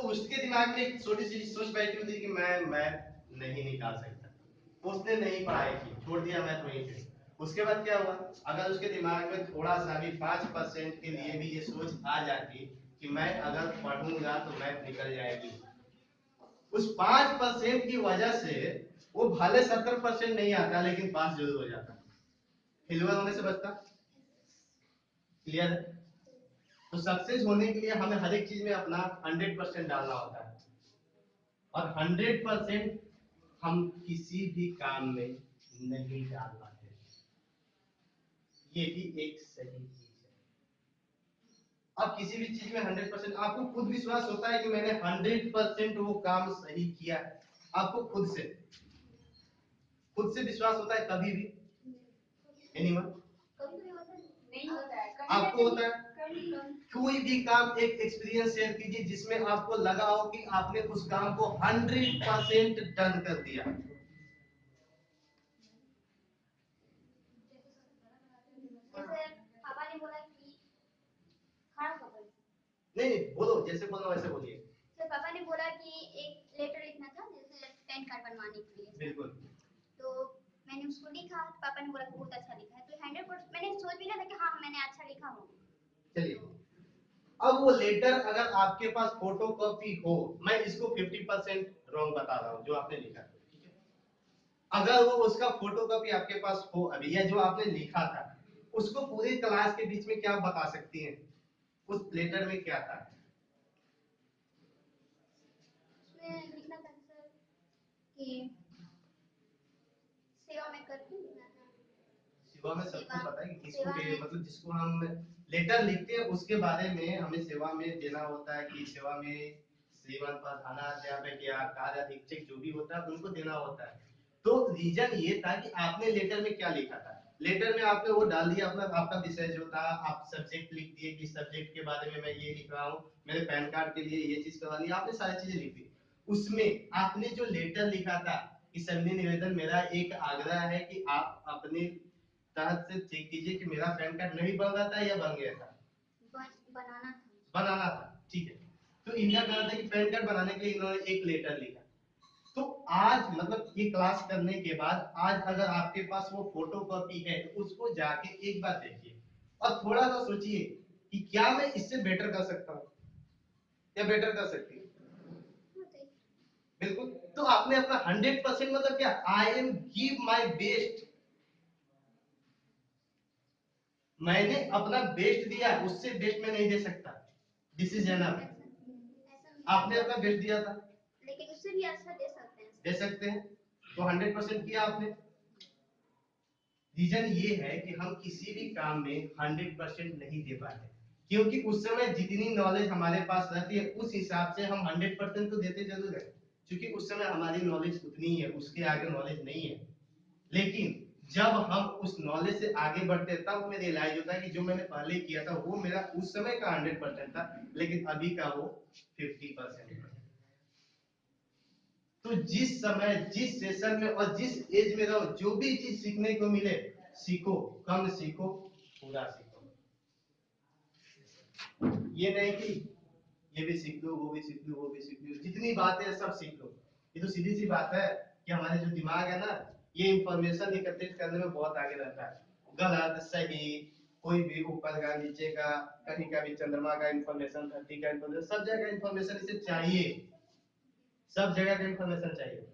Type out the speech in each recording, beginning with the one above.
उसके दिमाग में एक छोटी सी सोच बैठी होती है कि मैं मैथ नहीं निकाल सकता, उसने नहीं पढ़ाई की, छोड़ दिया मैथ वहीं पे। उसके बाद क्या हुआ, अगर उसके दिमाग में थोड़ा सा भी 5% के लिए भी ये सोच आ जाती कि मैं अगर पढ़ूंगा तो मैथ निकल जाएगी, उस 5% की वजह से वो भले 70% नहीं आता लेकिन पास जरूर हो जाता, फेलुअर होने से बचता। क्लियर है? तो सक्सेस होने के लिए हमें हर एक चीज में अपना 100% डालना होता है, और 100% हम किसी भी काम में नहीं डाल पाते, ये भी एक सही चीज है। आप किसी भी चीज में 100%, आपको खुद विश्वास होता है कि मैंने 100% वो काम सही किया है, आपको खुद से विश्वास होता है कभी भी? एनीवन? आपको होता है? कोई भी काम, एक एक्सपीरियंस शेयर कीजिए जिसमें आपको लगा हो कि आपने उस काम को 100% डन कर दिया। पापा ने बोला कि नहीं बोलो, जैसे बोलो वैसे बोलिए। तो पापा ने बोला कि एक लेटर लिखना था जैसे पैन कार्ड बनवाने के लिए। बिल्कुल। तो मैंने उसको लिखा, पापा ने बोला कि बहुत अच्छा लिखा है, तो 100% मैंने सोच भी ना था कि हाँ मैंने अच्छा लिखा हूँ। चलिए, अब वो लेटर अगर आपके पास फोटो कॉपी हो, मैं इसको 50% रॉन्ग बता रहा हूँ जो आपने लिखा, ठीक है? अगर वो उसका फोटो कॉपी आपके पास हो अभी, या जो आपने लिखा था उसको पूरी क्लास के बीच में क्या बता सकती हैं उस लेटर में क्या था? उसमें लिखना था सर कि सेवा में करती हूँ। सेवा में सबको पता है कि किसको मतलब जिसको हम लेटर लिखते हैं उसके बारे में हमें सेवा में देना होता है, कि सेवा में श्रीमान प्रधानाध्यापक या कार्य अधीक्षक जो भी होता है उनको देना होता है। तो रीजन ये था कि आपने लेटर में क्या लिखा था, लेटर में आपने वो डाल दिया अपना, आपका विषय जो था, आप सब्जेक्ट लिख दिए कि सब्जेक्ट के बारे में मैं ये लिख रहा हूँ, मेरे पैन कार्ड के लिए ये चीज करवानी है, आपने सारी चीजें लिख दी। उसमें आपने जो लेटर लिखा था कि सविनय निवेदन, मेरा एक आग्रह है कि आप अपने तहत से चेक कीजिए कि मेरा पैन कार्ड नहीं बन रहा था या बन गया था? बनाना था, ठीक है। तो इनका कहना था कि पैन कार्ड बनाने के लिए इन्होंने एक लेटर लिखा। तो आज मतलब ये क्लास करने के बाद आज अगर आपके पास वो फोटो कॉपी है तो उसको जाके एक बार देखिए और थोड़ा सा सोचिए कि क्या मैं इससे बेटर कर सकता हूँ या बेटर कर सकती हूँ। बिल्कुल। तो आपने अपना 100% मतलब क्या, I am give my best, मैंने अपना बेस्ट दिया, उससे बेस्ट मैं नहीं दे सकता, दिस इज एनफ। आपने अपना बेस्ट दिया था लेकिन उससे भी अच्छा दे सकते हैं, तो 100% किया आपने। रीजन ये है कि हम किसी भी काम में 100% नहीं दे पाते, क्योंकि उस समय जितनी नॉलेज हमारे पास रहती है उस हिसाब से हम 100% तो देते जरूर है, क्योंकि उस समय हमारी नॉलेज उतनी ही है, उसके आगे नॉलेज नहीं है। लेकिन जब हम उस नॉलेज से आगे बढ़ते हैं तब हमें रियलाइज होता है कि जो मैंने पहले किया था वो मेरा उस समय का 100% था, लेकिन अभी का वो 50% है। तो जिस समय, जिस सेशन में और जिस एज में रहो, जो भी चीज सीखने को मिले सीखो, कम सीखो पूरा सीखो। ये नहीं कि ये भी सीख लो, वो भी सीख लो, वो भी सीख लो, जितनी बातें हैं सब सीख लो। ये तो सीधी सी बात है कि हमारे जो दिमाग है ना, ये इंफॉर्मेशन एकत्रित करने में बहुत आगे रहता है। गलत सही, कोई भी ऊपर का नीचे का, कहीं का भी चंद्रमा का इंफॉर्मेशन, धरती का इंफॉर्मेशन, सब जगह इंफॉर्मेशन इसे चाहिए, सब जगह का इंफॉर्मेशन चाहिए।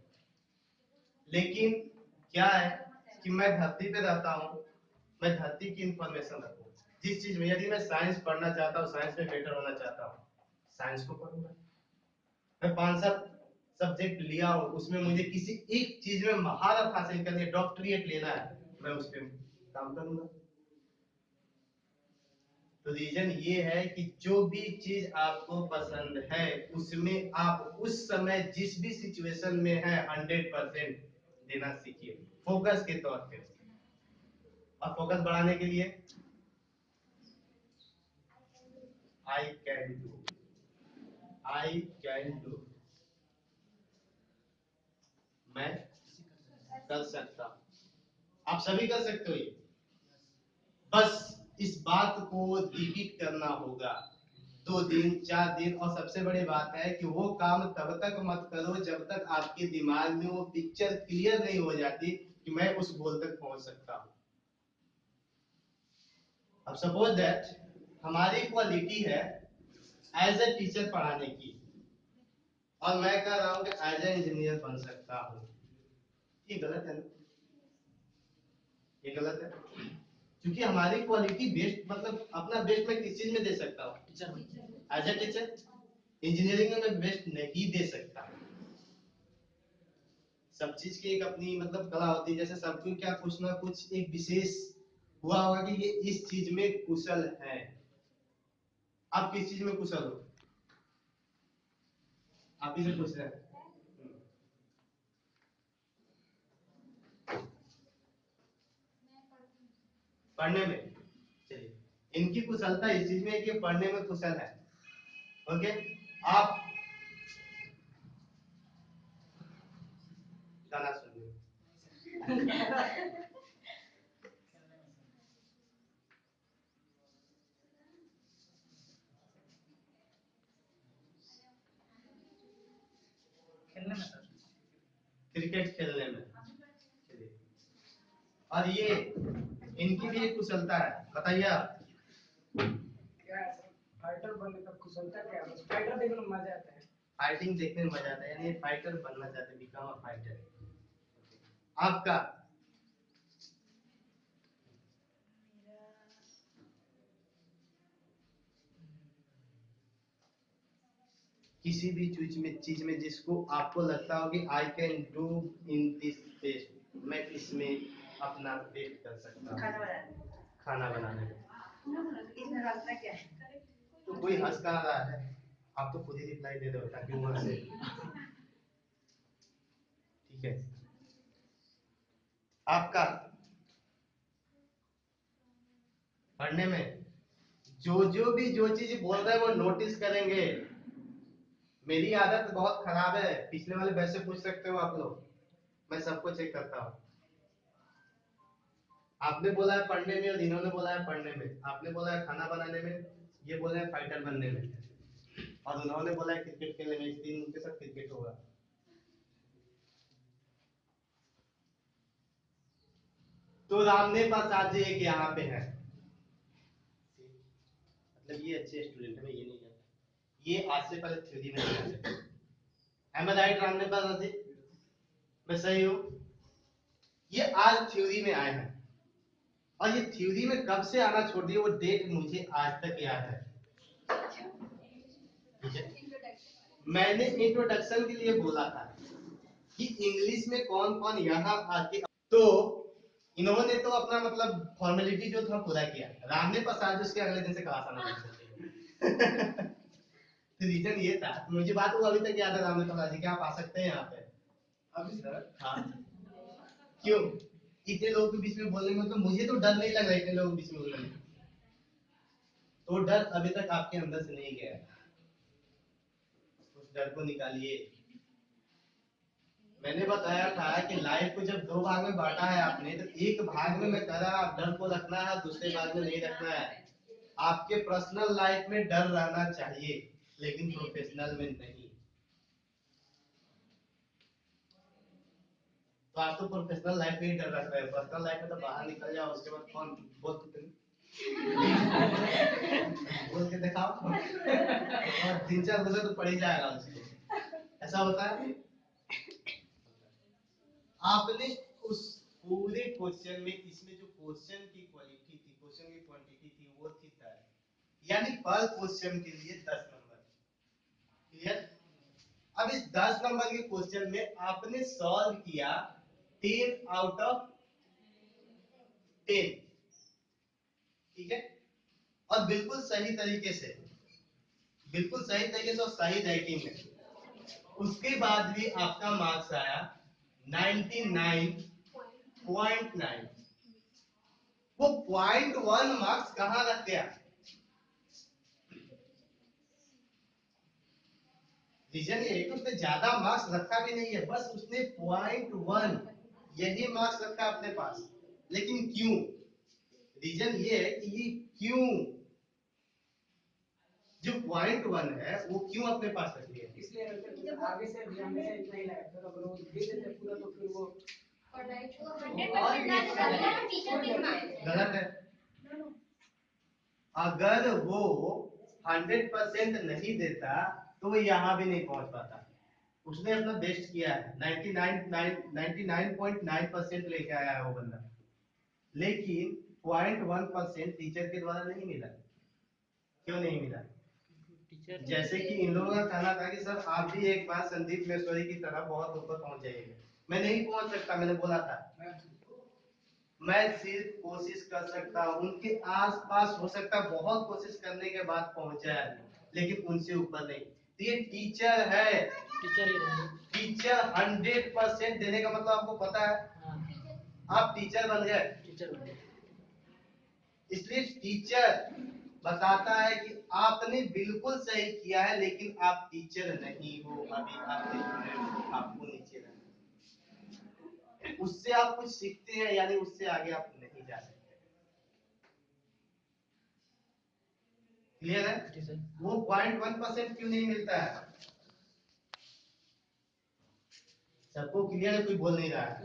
लेकिन क्या है कि मैं धरती पे रहता हूँ, मैं धरती की इंफॉर्मेशन रखूँ। जिस चीज में, यदि मैं साइंस पढ़ना चाहता हूँ, साइंस में बेटर होना चाहता हूँ, साइंस को पढ़ूंगा। मैं 5-7 सब्जेक्ट लिया हूँ, उसमें मुझे किसी एक चीज में महारत हासिल करनी है, डॉक्टरेट लेना है, मैं उस पर काम करूंगा। तो रीजन ये है कि जो भी चीज आपको पसंद है उसमें आप उस समय जिस भी सिचुएशन में है 100% देना सीखिए, फोकस के तौर पे। और फोकस बढ़ाने के लिए I can do, I can do, मैं कर सकता हूं। आप सभी कर सकते हो ये, बस इस बात को रिपीट करना होगा 2 दिन 4 दिन, और सबसे बड़ी बात है कि वो काम तब तक मत करो जब तक आपके दिमाग में वो पिक्चर क्लियर नहीं हो जाती कि मैं उस गोल तक पहुंच सकता हूं। अब सपोज दैट हमारी क्वालिटी है एज ए टीचर पढ़ाने की, और मैं कह रहा हूं कि एज ए इंजीनियर बन सकता हूं। ये गलत है ना? ये गलत है, क्योंकि हमारी क्वालिटी बेस्ट, मतलब अपना बेस्ट मैं किस चीज में दे सकता हूँ? As a teacher. इंजीनियरिंग में मैं बेस्ट नहीं दे सकता। सब चीज की एक अपनी मतलब कला होती है, जैसे सबको क्या कुछ ना कुछ एक विशेष हुआ होगा कि ये इस चीज में कुशल है। आप किस चीज में कुशल हो? आप ही से पूछ रहे हैं। पढ़ने में। चलिए, इनकी कुशलता इस चीज में है कि पढ़ने में कुशल है। ओके, आप गाना सुनिए। खेलने में सर, क्रिकेट खेलने में। चलिए, और ये इनकी भी एक कुशलता है, बताइए आप। क्या है सर? फाइटर बनने का कुशलता क्या है? बस फाइटर देखने में मजा आता है। फाइटिंग देखने में मजा आता है, यानी ये फाइटर बनना चाहते हैं, बिकम अ फाइटर। आपका किसी भी चीज में जिसको आपको लगता हो कि I can do in this best, मैं इसमें अपना बेस्ट कर सकता हूँ। खाना बनाने में। इसमें हंसना क्या है? तो कोई हंस कहाँ रहा है? आप तो खुद ही रिप्लाई दे दो ताकि वो हंसे। ठीक है, आपका पढ़ने में जो भी जो चीज बोल रहा है वो नोटिस करेंगे। मेरी आदत बहुत खराब है, पिछले वाले वैसे पूछ सकते हो आप लोग, मैं सबको चेक करता हूँ। आपने बोला है पढ़ने में और इन्होंने बोला है पढ़ने में, आपने बोला है खाना बनाने में, ये बोला है फाइटर बनने में, और उन्होंने बोला है क्रिकेट खेलने में। इस तीन उनके साथ क्रिकेट होगा। तो रामदेव प्रसाद जी एक यहाँ पे है, मतलब ये अच्छे स्टूडेंट है, मैं ये नहीं कहता। ये आज से पहले थ्योरी में नहीं आते। Am I right, Ramdev Prasad ji? मैं सही हूँ? ये आज थ्योरी में आए हैं, और ये थ्योरी में कब से आना छोड़ दिए वो डेट मुझे आज तक याद है। ठीक है, मैंने इंट्रोडक्शन के लिए बोला था कि इंग्लिश में कौन कौन यहाँ आके, तो इन्होंने तो अपना मतलब फॉर्मेलिटी जो था पूरा किया। रामदेव प्रसाद उसके अगले दिन से क्लास आना बंद कर दिया। तो रीजन ये था, मुझे बात वो अभी तक याद है। रामदेव प्रसाद जी क्या आप आ सकते हैं यहाँ पे अभी सर? हाँ, क्यों? इतने लोगों के बीच में बोलने में तो मुझे तो डर नहीं लग रहा, इतने लोगों के बीच में बोलने में तो डर अभी तक आपके अंदर से नहीं गया। उस डर को निकालिए। मैंने बताया था कि लाइफ को जब 2 भाग में बांटा है आपने, तो एक भाग में मैं कह रहा आप डर को रखना है, दूसरे भाग में नहीं रखना है। आपके पर्सनल लाइफ में डर रहना चाहिए, लेकिन प्रोफेशनल में नहीं। तो आप तो प्रोफेशनल लाइफ में ही डर रख रहे हैं, पर्सनल लाइफ में तो बाहर निकल जाओ, उसके बाद कौन बोल बोल के दिखाओ, और 3-4 बजे तो पड़ ही जाएगा उसको। ऐसा होता है। आपने उस पूरे क्वेश्चन में, इसमें जो क्वेश्चन की क्वालिटी थी, क्वेश्चन की क्वांटिटी थी, वो थी 10, यानी पर क्वेश्चन के लिए 10 नंबर। क्लियर? अब इस 10 नंबर के क्वेश्चन में आपने सॉल्व किया 10 आउट ऑफ 10। ठीक है, और बिल्कुल सही तरीके से, बिल्कुल सही तरीके से और सही रैंकिंग में। उसके बाद भी आपका मार्क्स आया 99.9। वो 0.1 मार्क्स कहां रख गया? रीजन ये है कि उसने ज्यादा मार्क्स रखा भी नहीं है, बस उसने 0.1 यही मार्क्स रखा अपने पास। लेकिन क्यों? रीजन ये है कि ये क्यों जो पॉइंट 1 है वो क्यों अपने पास रख लिया? इसलिए आगे से भी हमेशा इतना ही लाया, फिर अगर वो दे देते पूरा तो फिर वो 100% ना देता तो टीचर किस मांगते हैं? गलत है। अगर वो 100% नहीं देता तो वो यहाँ भी नहीं पहुंच पाता। उसने अपना बेस्ट किया है, 99.9% लेके आया है वो बंदा, लेकिन 0.1% टीचर के द्वारा नहीं मिला। क्यों नहीं मिला? जैसे कि इन लोगों का कहना था कि सर आप भी एक बार संदीप मेश्वरी की तरह बहुत ऊपर पहुंच जाइएगा। मैं नहीं पहुंच सकता, मैंने बोला था। मैं सिर्फ कोशिश कर सकता हूं, उनके आसपास हो सकता है, बहुत कोशिश करने के बाद पहुंचा है, लेकिन उनसे ऊपर नहीं। तो ये टीचर है, टीचर 100% देने का मतलब आपको पता है। आप टीचर बन गए, इसलिए टीचर बताता है कि आपने बिल्कुल सही किया है, लेकिन आप टीचर नहीं हो, अभी आपके स्टूडेंट हो, आपको नीचे रहना है। उससे आप कुछ सीखते हैं, यानी उससे आगे आप नहीं जा सकते। क्लियर है? वो 0.1% क्यों नहीं मिलता है? सबको क्लियर है? कोई बोल नहीं रहा है।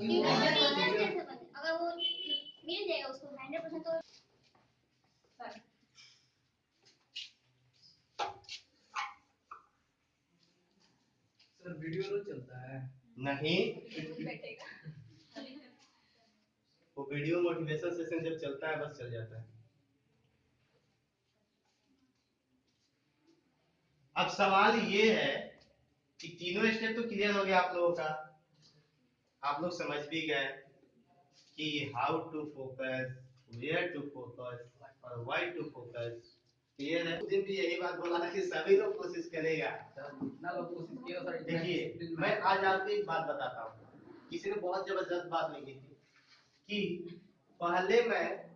अगर वो मिल जाएगा उसको 100% तो सर वीडियो तो चलता है नहीं, वो वीडियो मोटिवेशन सेशन जब चलता है बस चल जाता है। अब सवाल ये है कि तीनों स्टेप तो क्लियर हो गया आप लोगों का, आप लोग समझ भी गए कि how to focus, where to focus और व्हाई टू फोकस। क्लियर है? उस दिन भी यही बात बोला था कि सभी लोग कोशिश करेगा। ना लोग कोशिश किया सर। देखिए मैं आज आपको एक बात बताता हूँ, किसी ने बहुत जबरदस्त बात लिखी थी कि पहले मैं